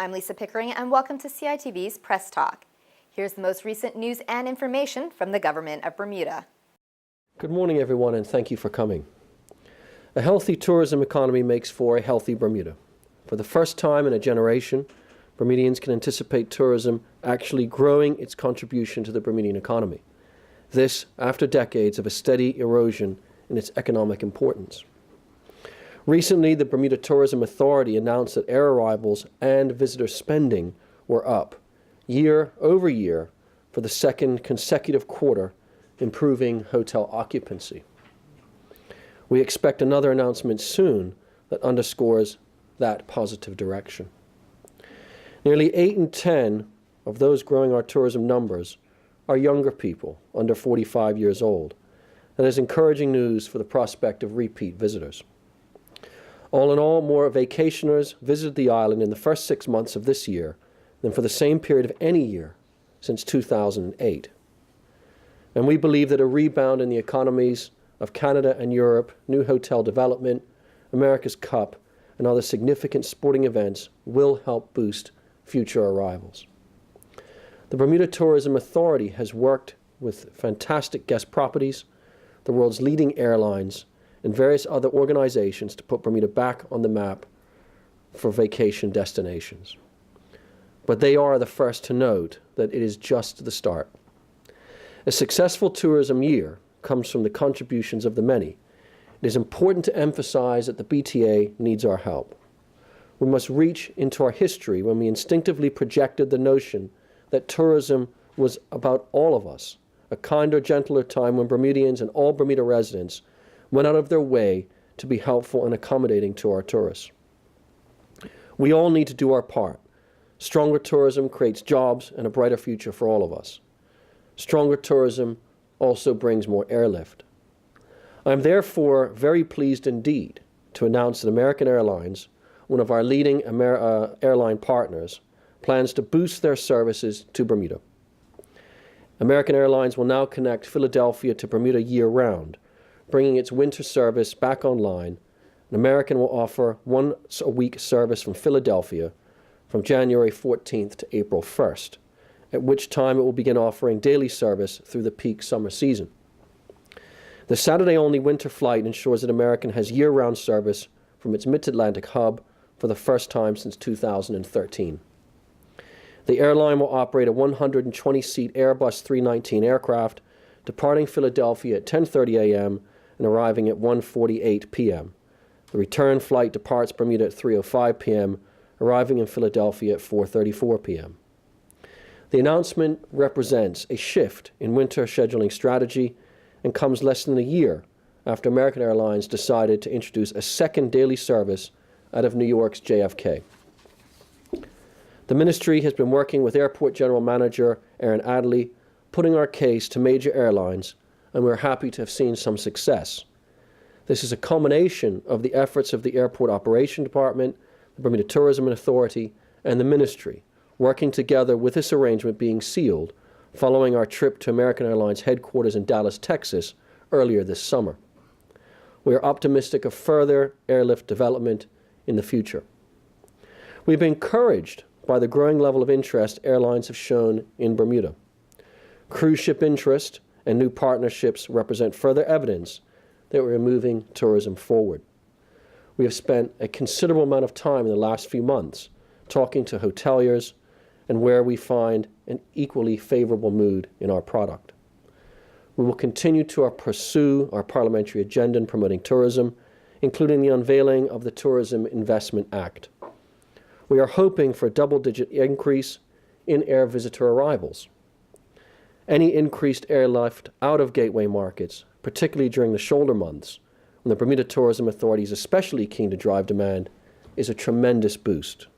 I'm Lisa Pickering, and welcome to CITV's Press Talk. Here's the most recent news and information from the government of Bermuda. Good morning, everyone, and thank you for coming. A healthy tourism economy makes for a healthy Bermuda. For the first time in a generation, Bermudians can anticipate tourism actually growing its contribution to the Bermudian economy. This after decades of a steady erosion in its economic importance. Recently, the Bermuda Tourism Authority announced that air arrivals and visitor spending were up year over year for the second consecutive quarter, improving hotel occupancy. We expect another announcement soon that underscores that positive direction. Nearly 8 in 10 of those growing our tourism numbers are younger people under 45 years old. That is encouraging news for the prospect of repeat visitors. All in all, more vacationers visited the island in the first 6 months of this year than for the same period of any year since 2008. And we believe that a rebound in the economies of Canada and Europe, new hotel development, America's Cup, and other significant sporting events will help boost future arrivals. The Bermuda Tourism Authority has worked with fantastic guest properties, the world's leading airlines, and various other organizations to put Bermuda back on the map for vacation destinations. But they are the first to note that it is just the start. A successful tourism year comes from the contributions of the many. It is important to emphasize that the BTA needs our help. We must reach into our history when we instinctively projected the notion that tourism was about all of us, a kinder, gentler time when Bermudians and all Bermuda residents went out of their way to be helpful and accommodating to our tourists. We all need to do our part. Stronger tourism creates jobs and a brighter future for all of us. Stronger tourism also brings more airlift. I am therefore very pleased indeed to announce that American Airlines, one of our leading airline partners, plans to boost their services to Bermuda. American Airlines will now connect Philadelphia to Bermuda year-round, bringing its winter service back online, and American will offer once-a-week service from Philadelphia from January 14th to April 1st, at which time it will begin offering daily service through the peak summer season. The Saturday-only winter flight ensures that American has year-round service from its Mid-Atlantic hub for the first time since 2013. The airline will operate a 120-seat Airbus 319 aircraft, departing Philadelphia at 10:30 a.m. and arriving at 1:48 p.m. The return flight departs Bermuda at 3:05 p.m., arriving in Philadelphia at 4:34 p.m. The announcement represents a shift in winter scheduling strategy and comes less than a year after American Airlines decided to introduce a second daily service out of New York's JFK. The ministry has been working with Airport General Manager Aaron Adley, putting our case to major airlines, and we're happy to have seen some success. This is a culmination of the efforts of the Airport Operation Department, the Bermuda Tourism Authority, and the ministry, working together with this arrangement being sealed following our trip to American Airlines headquarters in Dallas, Texas, earlier this summer. We are optimistic of further airlift development in the future. We've been encouraged by the growing level of interest airlines have shown in Bermuda. Cruise ship interest and new partnerships represent further evidence that we're moving tourism forward. We have spent a considerable amount of time in the last few months talking to hoteliers and where we find an equally favorable mood in our product. We will continue to pursue our parliamentary agenda in promoting tourism, including the unveiling of the Tourism Investment Act. We are hoping for a double-digit increase in air visitor arrivals. Any increased airlift out of gateway markets, particularly during the shoulder months, when the Bermuda Tourism Authority is especially keen to drive demand, is a tremendous boost.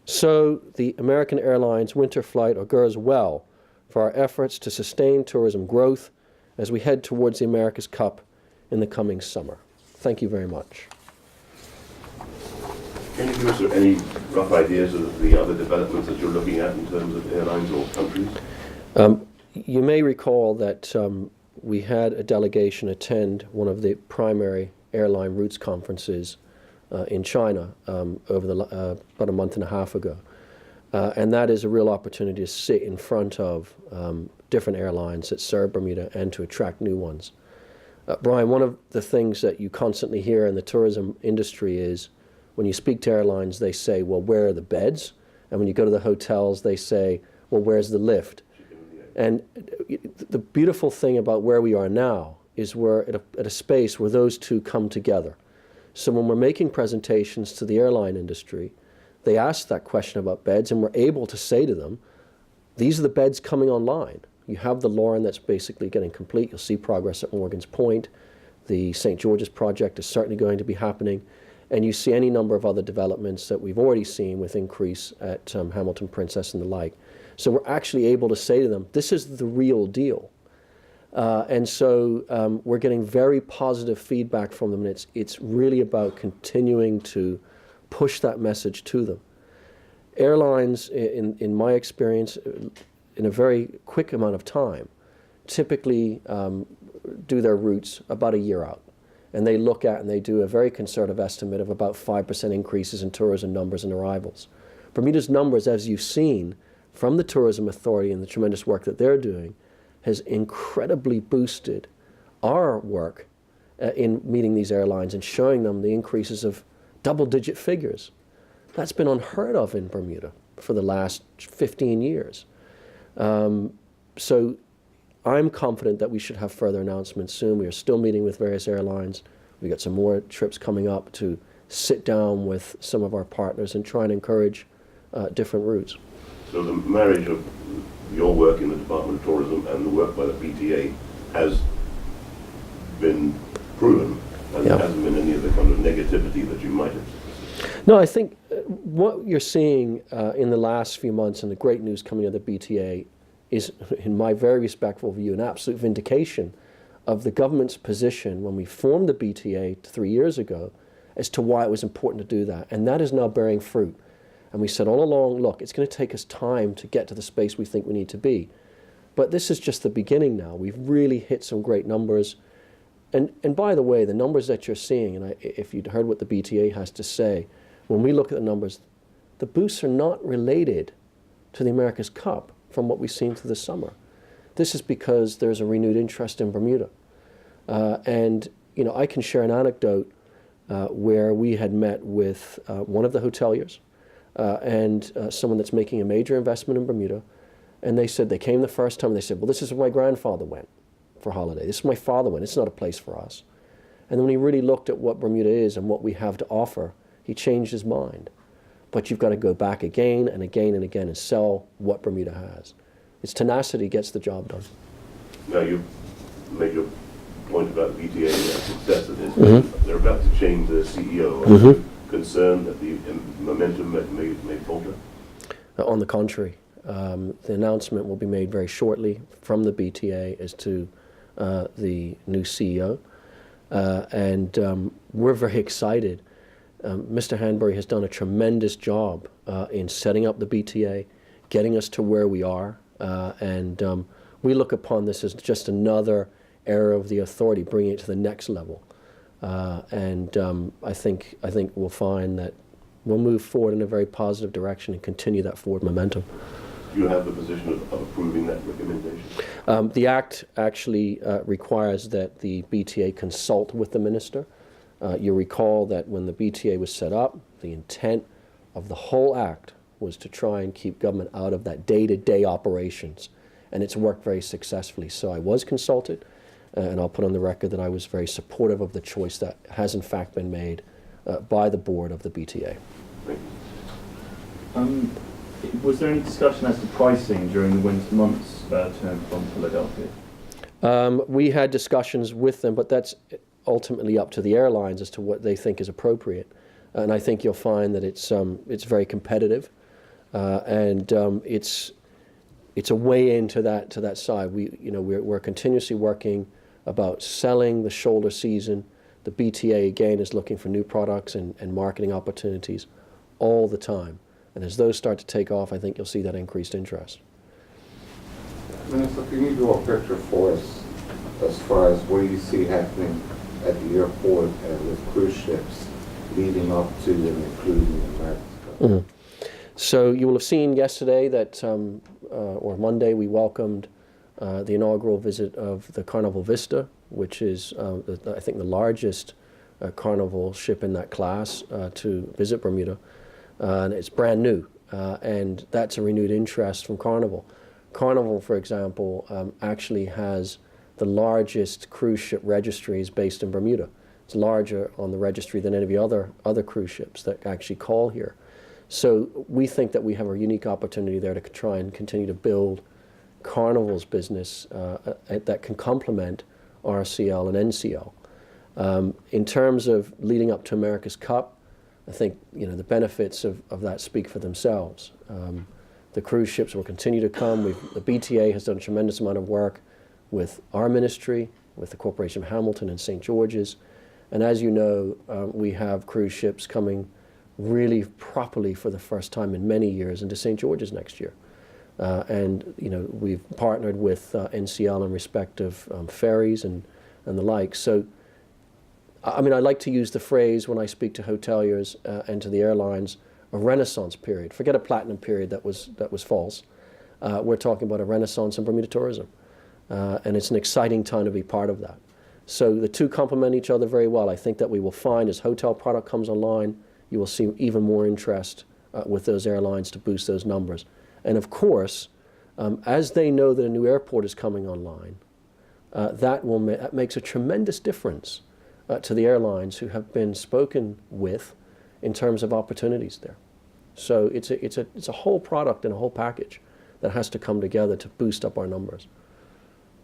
So the American Airlines winter flight augurs well for our efforts to sustain tourism growth as we head towards the America's Cup in the coming summer. Thank you very much. Can you give us any rough ideas of the other developments that you're looking at in terms of airlines or countries? You may recall that we had a delegation attend one of the primary airline routes conferences in China about a month and a half ago. And that is a real opportunity to sit in front of different airlines that serve Bermuda and to attract new ones. Brian, one of the things that you constantly hear in the tourism industry is when you speak to airlines, they say, well, where are the beds? And when you go to the hotels, they say, well, where's the lift? And the beautiful thing about where we are now is we're at a space where those two come together. So when we're making presentations to the airline industry, they ask that question about beds, and we're able to say to them, these are the beds coming online. You have the Lauren that's basically getting complete. You'll see progress at Morgan's Point. The St. George's project is certainly going to be happening. And you see any number of other developments that we've already seen with increase at Hamilton Princess and the like. So we're actually able to say to them, this is the real deal. And so we're getting very positive feedback from them, and it's really about continuing to push that message to them. Airlines, in my experience, in a very quick amount of time, typically do their routes about a year out. And they look at and they do a very conservative estimate of about 5% increases in tourism numbers and arrivals. Bermuda's numbers, as you've seen from the Tourism Authority and the tremendous work that they're doing, has incredibly boosted our work in meeting these airlines and showing them the increases of double-digit figures. That's been unheard of in Bermuda for the last 15 years. So I'm confident that we should have further announcements soon. We are still meeting with various airlines. We've got some more trips coming up to sit down with some of our partners and try and encourage different routes. So the marriage of your work in the Department of Tourism and the work by the PTA has been proven, and there hasn't been any of the kind of negativity that you might have. No, I think what you're seeing in the last few months and the great news coming out of the BTA is, in my very respectful view, an absolute vindication of the government's position when we formed the BTA 3 years ago as to why it was important to do that. And that is now bearing fruit. And we said all along, look, it's going to take us time to get to the space we think we need to be. But this is just the beginning now. We've really hit some great numbers. And by the way, the numbers that you're seeing, and if you'd heard what the BTA has to say, when we look at the numbers, the boosts are not related to the America's Cup from what we've seen through the summer. This is because there's a renewed interest in Bermuda. And you know, I can share an anecdote where we had met with one of the hoteliers and someone that's making a major investment in Bermuda. And they said, they came the first time, and they said, well, this is where my grandfather went for holiday. This is where my father went. It's not a place for us. And then when he really looked at what Bermuda is and what we have to offer, he changed his mind. But you've got to go back again and again and again and sell what Bermuda has. Its tenacity gets the job done. Now, you made your point about the BTA and their success of this. They're about to change the CEO. Are you concerned that the momentum may falter? On the contrary. The announcement will be made very shortly from the BTA as to the new CEO. And we're very excited. Mr. Hanbury has done a tremendous job in setting up the BTA, getting us to where we are, and we look upon this as just another era of the authority, bringing it to the next level. And I think we'll find that we'll move forward in a very positive direction and continue that forward momentum. Do you have the position of approving that recommendation? The Act actually requires that the BTA consult with the Minister. You recall that when the BTA was set up, the intent of the whole Act was to try and keep government out of that day-to-day operations, and it's worked very successfully. So I was consulted, and I'll put on the record that I was very supportive of the choice that has in fact been made by the board of the BTA. Thank you. Was there any discussion as to pricing during the winter months term from Philadelphia? We had discussions with them, but that's ultimately up to the airlines as to what they think is appropriate. And I think you'll find that it's very competitive, and it's a way into that side. We're continuously working about selling the shoulder season. The BTA again is looking for new products and marketing opportunities all the time. And as those start to take off, I think you'll see that increased interest. Minister, can you draw a picture for us as far as what you see happening at the airport and with cruise ships leading up to and including American Cup? So you will have seen yesterday that, or Monday, we welcomed the inaugural visit of the Carnival Vista, which is, I think, the largest Carnival ship in that class to visit Bermuda. And it's brand new, and that's a renewed interest from Carnival. Carnival, for example, actually has the largest cruise ship registries based in Bermuda. It's larger on the registry than any of the other cruise ships that actually call here. So we think that we have a unique opportunity there to try and continue to build Carnival's business that can complement RCL and NCL. In terms of leading up to America's Cup, I think the benefits of that speak for themselves. The cruise ships will continue to come. The BTA has done a tremendous amount of work with our ministry, with the Corporation of Hamilton and St. George's. And as you know, we have cruise ships coming really properly for the first time in many years into St. George's next year. And we've partnered with NCL in respect of ferries and the like. So, I mean, I like to use the phrase when I speak to hoteliers and to the airlines, a renaissance period. Forget a platinum period that was false. We're talking about a renaissance in Bermuda tourism. And it's an exciting time to be part of that. So the two complement each other very well. I think that we will find as hotel product comes online, you will see even more interest with those airlines to boost those numbers. And of course, as they know that a new airport is coming online, that makes a tremendous difference to the airlines who have been spoken with in terms of opportunities there. So it's a whole product and a whole package that has to come together to boost up our numbers.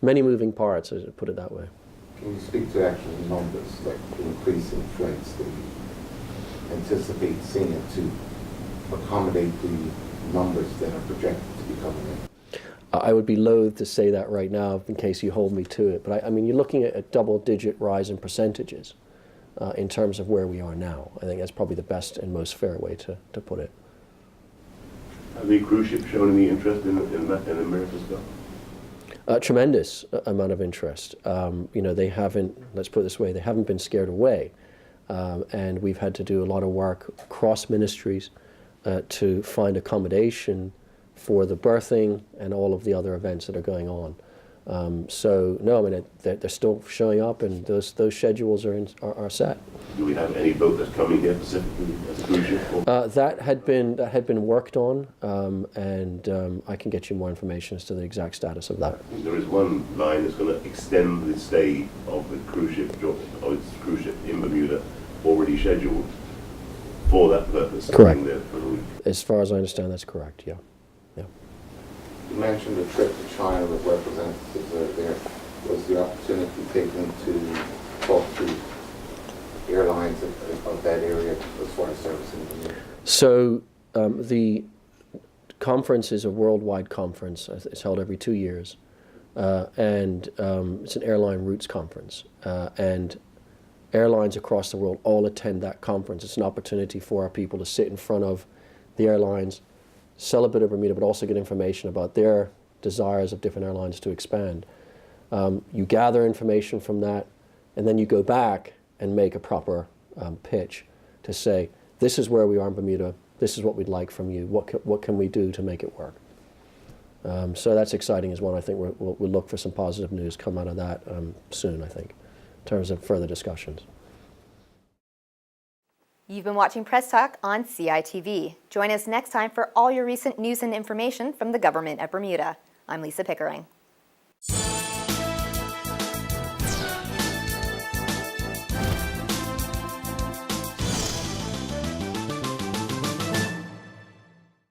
Many moving parts, as I put it that way. Can you speak to actual numbers, like the increase in flights that you anticipate seeing to accommodate the numbers that are projected to be coming in? I would be loath to say that right now in case you hold me to it. But I mean, you're looking at a double-digit rise in percentages in terms of where we are now. I think that's probably the best and most fair way to put it. Have the cruise ships shown any interest in America's Cup? Tremendous amount of interest. They haven't, let's put it this way, they haven't been scared away. And we've had to do a lot of work across ministries to find accommodation for the berthing and all of the other events that are going on. So no, I mean they're still showing up, and those schedules are set. Do we have any boat that's coming here specifically as a cruise ship? That had been worked on, and I can get you more information as to the exact status of that. I think there is one line that's going to extend the stay of the cruise ship in Bermuda, already scheduled for that purpose. Correct. There for a week. As far as I understand, that's correct. Yeah. You mentioned the trip to China with representatives are there. Was the opportunity taken to talk to airlines of that area as far as servicing them? So the conference is a worldwide conference. It's held every 2 years. And it's an airline routes conference. And airlines across the world all attend that conference. It's an opportunity for our people to sit in front of the airlines, sell a bit of Bermuda, but also get information about their desires of different airlines to expand. You gather information from that, and then you go back and make a proper pitch to say, this is where we are in Bermuda, this is what we'd like from you, what can we do to make it work? So that's exciting as well. I think we'll look for some positive news come out of that soon, I think, in terms of further discussions. You've been watching Press Talk on CITV. Join us next time for all your recent news and information from the government of Bermuda. I'm Lisa Pickering.